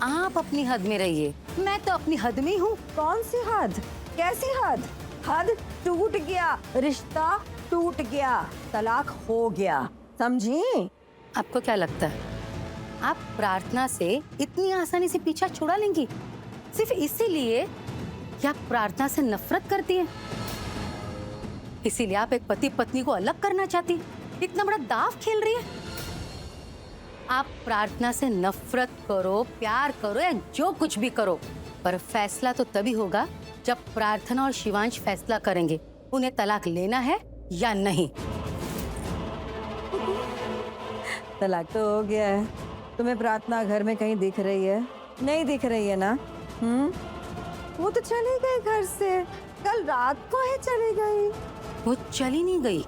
आप अपनी हद में रहिए, मैं तो अपनी हद में हूँ। कौन सी हद? कैसी हद? हद टूट गया, रिश्ता टूट गया, तलाक हो गया, समझी? आपको क्या लगता है आप प्रार्थना से इतनी आसानी से पीछा छुड़ा लेंगी? सिर्फ इसीलिए कि आप प्रार्थना से नफरत करती हैं, इसीलिए आप एक पति पत्नी को अलग करना चाहती हैं, इतना बड़ा दाव खेल रही है। आप प्रार्थना से नफरत करो, प्यार करो या जो कुछ भी करो, पर फैसला तो तभी होगा जब प्रार्थना और शिवांश फैसला करेंगे उन्हें तलाक लेना है या नहीं। तलाक तो हो गया है। तुम्हें प्रार्थना घर में कहीं दिख रही है? नहीं दिख रही है ना? वो तो चली गई घर से, कल रात को ही चली गई। वो चली नहीं गई,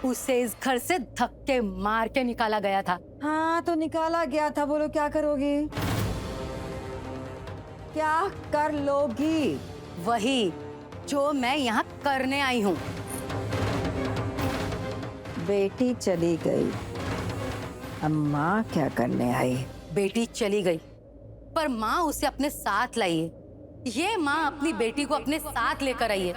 उसे इस घर से धक्के मार के निकाला गया था। हाँ तो निकाला गया था, बोलो क्या करोगी? क्या कर लोगी? वही जो मैं यहाँ करने आई हूँ। बेटी चली गई, अम्मा क्या करने आई? बेटी चली गई पर माँ उसे अपने साथ लाई है। ये माँ अपनी बेटी को अपने साथ लेकर आई है।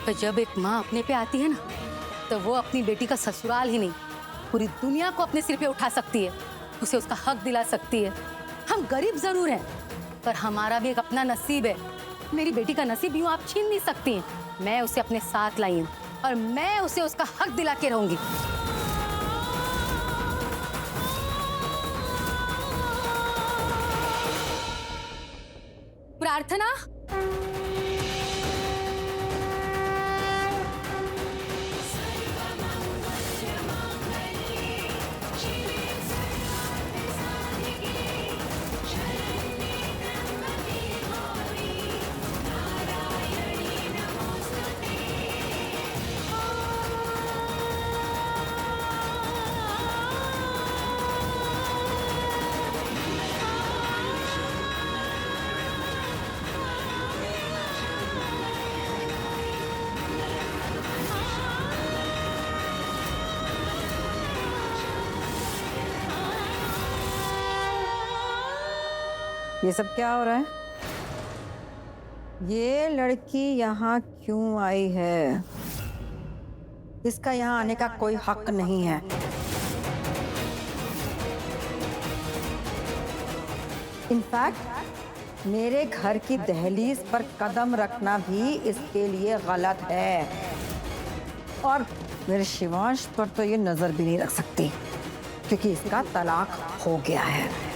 तो जब एक माँ अपने पे आती है ना, तो वो अपनी बेटी का ससुराल ही नहीं पूरी दुनिया को अपने सिर पे उठा सकती है, उसे उसका हक दिला सकती है। हम गरीब जरूर हैं पर हमारा भी एक अपना नसीब है। मेरी बेटी का नसीब यूं आप छीन नहीं सकती हैं। मैं उसे अपने साथ लाई हूँ और मैं उसे उसका हक दिला के रहूंगी। प्रार्थना, ये सब क्या हो रहा है? ये लड़की यहाँ क्यों आई है? इसका यहाँ आने का कोई हक नहीं है। इनफैक्ट मेरे घर की दहलीज पर कदम रखना भी इसके लिए गलत है। और मेरे शिवांश पर तो ये नजर भी नहीं रख सकती क्योंकि इसका तलाक हो गया है।